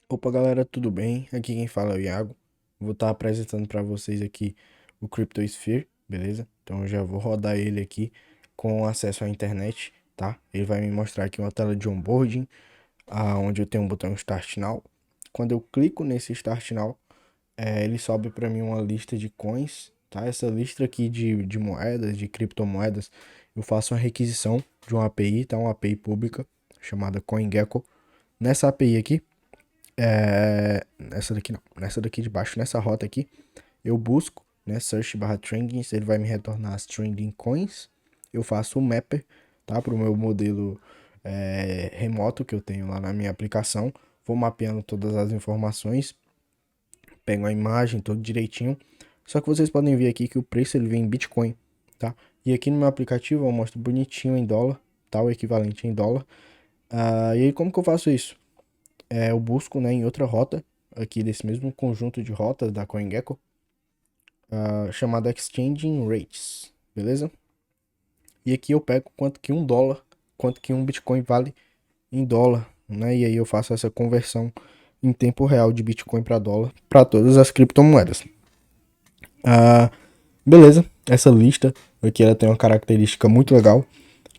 Opa, galera, tudo bem? Aqui quem fala é o Iago. Vou estar apresentando para vocês aqui o CryptoSphere, beleza? Então eu já vou rodar ele aqui com acesso à internet, tá? Ele vai me mostrar aqui uma tela de onboarding, onde eu tenho um botão Start Now. Quando eu clico nesse Start Now, ele sobe para mim uma lista de coins, tá? Essa lista aqui de moedas, de criptomoedas, eu faço uma requisição de uma API, tá? Uma API pública chamada CoinGecko. Nessa API aqui, nessa daqui não, nessa daqui de baixo, nessa rota aqui, eu busco, né, search barra trendings, ele vai me retornar as trending coins, eu faço o mapper, tá, para o meu modelo remoto que eu tenho lá na minha aplicação, vou mapeando todas as informações, pego a imagem todo direitinho, só que vocês podem ver aqui que o preço ele vem em Bitcoin, tá, e aqui no meu aplicativo eu mostro bonitinho em dólar, tá, o equivalente em dólar. E aí como que eu faço isso? Eu busco, né, em outra rota, aqui desse mesmo conjunto de rotas da CoinGecko, chamada Exchanging Rates, beleza? E aqui eu pego quanto que $1, quanto que um Bitcoin vale em dólar, né? E aí eu faço essa conversão em tempo real de Bitcoin para dólar para todas as criptomoedas. Beleza, essa lista aqui ela tem uma característica muito legal,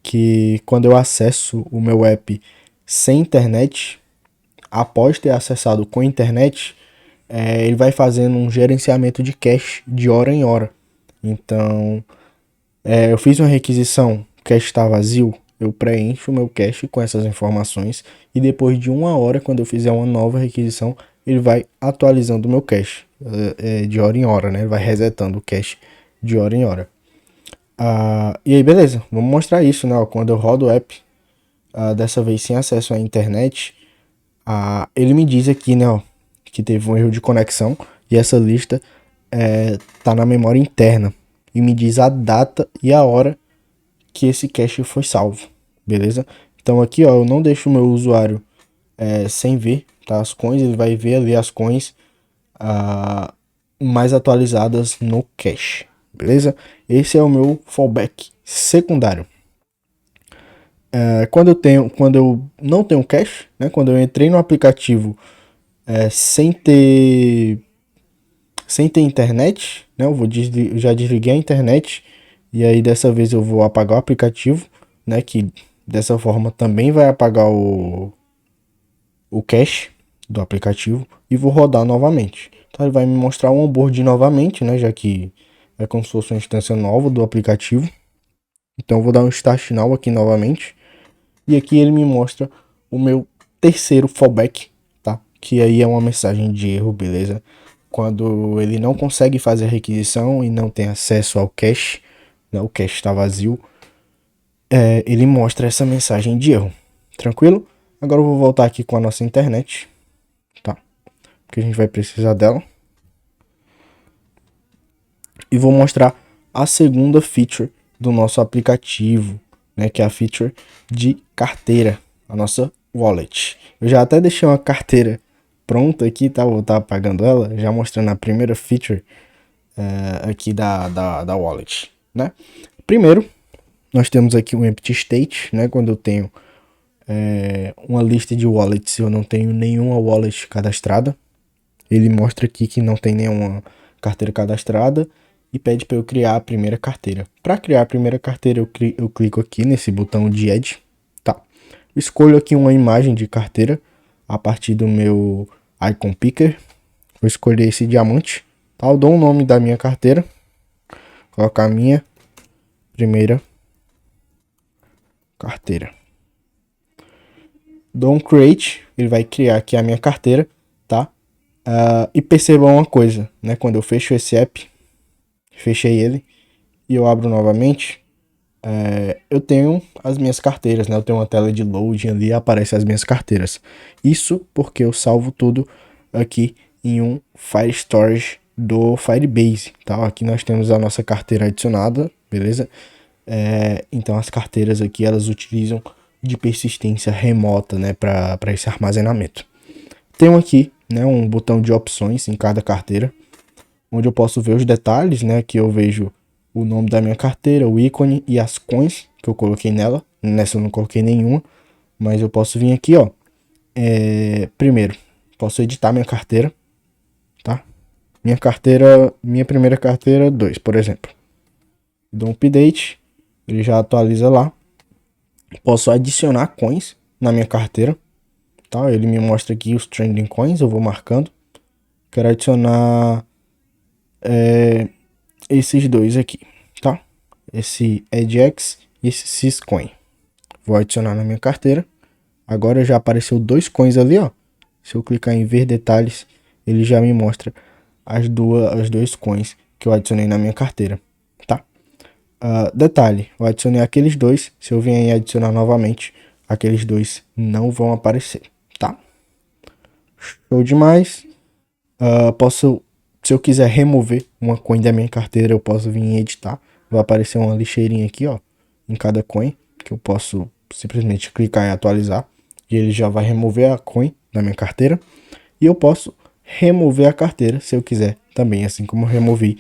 que quando eu acesso o meu app sem internet, após ter acessado com internet, ele vai fazendo um gerenciamento de cache de hora em hora. Então, eu fiz uma requisição, o cache está vazio, eu preencho o meu cache com essas informações e depois de uma hora, quando eu fizer uma nova requisição, ele vai atualizando o meu cache de hora em hora, né? Ele vai resetando o cache de hora em hora. E aí, beleza, vamos mostrar isso, né? Ó, quando eu rodo o app, dessa vez sem acesso à internet, ele me diz aqui, né, ó, que teve um erro de conexão e essa lista tá na memória interna e me diz a data e a hora que esse cache foi salvo, beleza? Então aqui, ó, eu não deixo o meu usuário sem ver, tá, as coins, ele vai ver ali as coins mais atualizadas no cache, beleza? Esse é o meu fallback secundário. Quando eu não tenho cache, né, quando eu entrei no aplicativo sem ter internet, né? Eu já desliguei a internet e aí dessa vez eu vou apagar o aplicativo, né? Que dessa forma também vai apagar o cache do aplicativo e vou rodar novamente. Então ele vai me mostrar o onboard novamente, né? Já que é como se fosse uma instância nova do aplicativo. Então eu vou dar um start now aqui novamente e aqui ele me mostra o meu terceiro fallback, tá? Que aí é uma mensagem de erro, beleza? Quando ele não consegue fazer a requisição e não tem acesso ao cache, né, o cache está vazio, ele mostra essa mensagem de erro. Tranquilo? Agora eu vou voltar aqui com a nossa internet, tá? Porque a gente vai precisar dela. E vou mostrar a segunda feature do nosso aplicativo, né, que é a feature de carteira, a nossa wallet. Eu já até deixei uma carteira pronta aqui, tá? Vou estar apagando ela, já mostrando a primeira feature aqui da wallet, né? Primeiro, nós temos aqui o empty state, né? Quando eu tenho uma lista de wallets, eu não tenho nenhuma wallet cadastrada. Ele mostra aqui que não tem nenhuma carteira cadastrada e pede para eu criar a primeira carteira. Para criar a primeira carteira, eu clico aqui nesse botão de Add, tá? Escolho aqui uma imagem de carteira a partir do meu icon picker. Vou escolher esse diamante, tá? Eu dou o nome da minha carteira, colocar a minha primeira carteira. Dou um create, ele vai criar aqui a minha carteira, tá? E percebam uma coisa, né? Quando eu fecho esse app, fechei ele e eu abro novamente, eu tenho as minhas carteiras, né? Eu tenho uma tela de loading ali, aparece as minhas carteiras. Isso porque eu salvo tudo aqui em um File Storage do Firebase, tá? Aqui nós temos a nossa carteira adicionada, beleza? Então as carteiras aqui elas utilizam de persistência remota, né, para esse armazenamento. Tenho aqui, né, um botão de opções em cada carteira, onde eu posso ver os detalhes, né, que eu vejo o nome da minha carteira, o ícone e as coins que eu coloquei nela. Nessa eu não coloquei nenhuma, mas eu posso vir aqui, ó, primeiro, posso editar minha carteira, tá? Minha primeira carteira 2, por exemplo. Dou um update, ele já atualiza lá. Posso adicionar coins na minha carteira, tá? Ele me mostra aqui os trending coins, eu vou marcando. Quero adicionar esses dois aqui, tá? Esse EDX e esse Syscoin. Vou adicionar na minha carteira. Agora já apareceu dois coins ali, ó. Se eu clicar em ver detalhes, ele já me mostra as dois coins que eu adicionei na minha carteira, tá? Detalhe, eu adicionei aqueles dois. Se eu vier adicionar novamente, aqueles dois não vão aparecer, tá? Show demais. Se eu quiser remover uma coin da minha carteira, eu posso vir em editar. Vai aparecer uma lixeirinha aqui, ó, em cada coin, que eu posso simplesmente clicar e atualizar. E ele já vai remover a coin da minha carteira. E eu posso remover a carteira se eu quiser também, assim como eu removi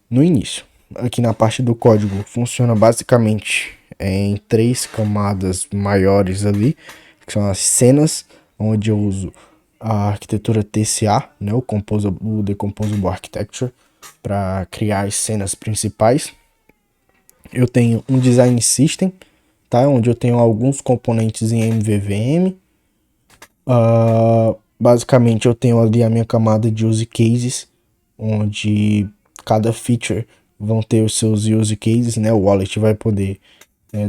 no início. Aqui na parte do código funciona basicamente em 3 camadas maiores ali, que são as cenas, onde eu uso a arquitetura TCA, né, o Decomposable Architecture, para criar as cenas principais. Eu tenho um Design System, tá, onde eu tenho alguns componentes em MVVM. Basicamente eu tenho ali a minha camada de use cases, onde cada feature vão ter os seus use cases, né? O wallet vai poder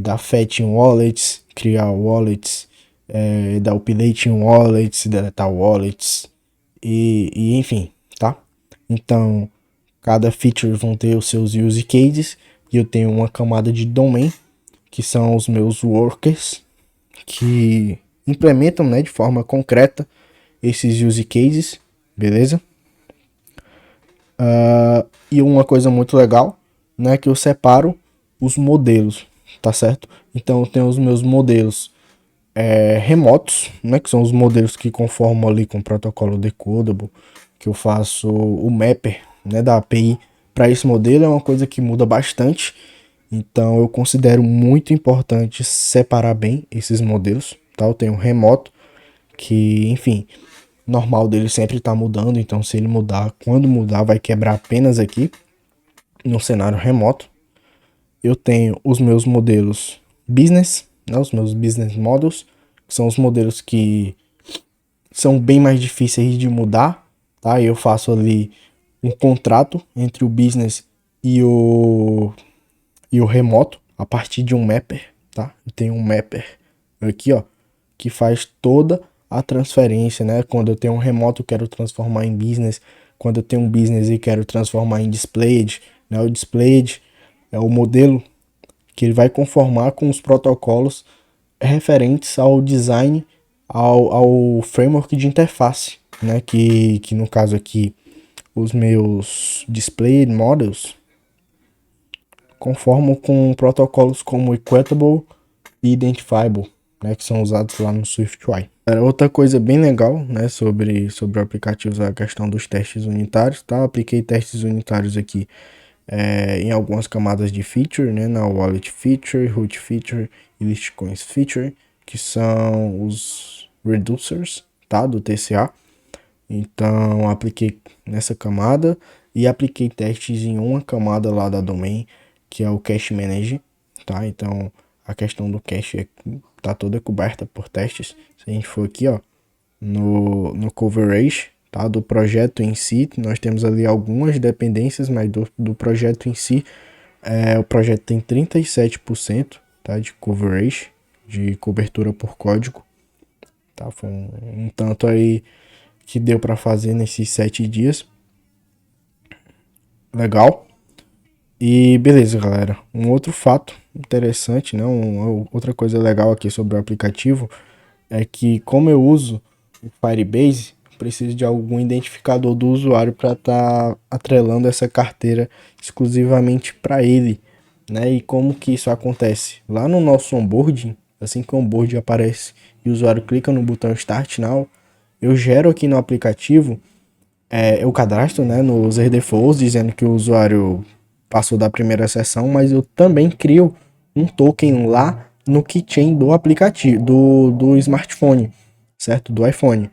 dar fetch em wallets, criar wallets, dar update em wallets, deletar wallets e enfim, tá? Então cada feature vão ter os seus use cases e eu tenho uma camada de domain, que são os meus workers, que implementam, né, de forma concreta esses use cases, beleza? E uma coisa muito legal, né, que eu separo os modelos, tá certo? Então eu tenho os meus modelos remotos, né, que são os modelos que conformam ali com o protocolo Decodable, que eu faço o mapper, né, da API para esse modelo. É uma coisa que muda bastante, então eu considero muito importante separar bem esses modelos, tá? Eu tenho remoto, que, enfim, normal dele sempre tá mudando, então se ele mudar, quando mudar, vai quebrar apenas aqui no cenário remoto. Eu tenho os meus modelos business, né, os meus business models, que são os modelos que são bem mais difíceis de mudar, tá? Eu faço ali um contrato entre o business e o remoto a partir de um mapper, tá? Eu tenho um mapper aqui, ó, que faz toda a transferência, né? Quando eu tenho um remoto, eu quero transformar em business. Quando eu tenho um business e quero transformar em displayed, né? O displayed é o modelo que ele vai conformar com os protocolos referentes ao design, ao framework de interface, né? Que no caso aqui, os meus displayed models conformam com protocolos como Equatable e Identifiable, né, que são usados lá no SwiftUI. Outra coisa bem legal, né, sobre o aplicativo é a questão dos testes unitários, tá? Eu apliquei testes unitários aqui em algumas camadas de feature, né, na Wallet Feature, Root Feature e Listcoins Feature, que são os reducers, tá, do TCA. Então apliquei nessa camada e apliquei testes em uma camada lá da domain, que é o Cache Manager, tá? Então a questão do cache tá toda coberta por testes. Se a gente for aqui, ó, no coverage, tá, do projeto em si, nós temos ali algumas dependências, mas do projeto em si, o projeto tem 37%, tá, de coverage, de cobertura por código, tá? Foi um tanto aí que deu para fazer nesses 7 dias. Legal. E beleza, galera. Um outro fato interessante, né? Outra coisa legal aqui sobre o aplicativo é que, como eu uso o Firebase, preciso de algum identificador do usuário para estar atrelando essa carteira exclusivamente para ele, né? E como que isso acontece? Lá no nosso onboarding, assim que o onboarding aparece e o usuário clica no botão Start Now, eu gero aqui no aplicativo eu cadastro, né, no user defaults, dizendo que o usuário passou da primeira sessão, mas eu também crio um token lá no keychain do aplicativo, do smartphone, certo? Do iPhone.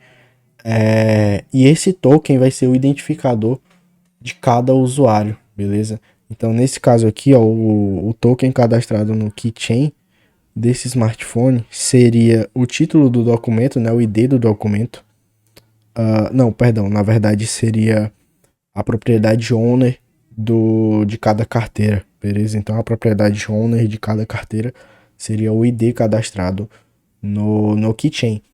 E esse token vai ser o identificador de cada usuário, beleza? Então, nesse caso aqui, ó, o token cadastrado no keychain desse smartphone seria o título do documento, né, o ID do documento. Não, perdão, na verdade seria a propriedade owner de cada carteira, beleza? Então, a propriedade owner de cada carteira seria o ID cadastrado no keychain.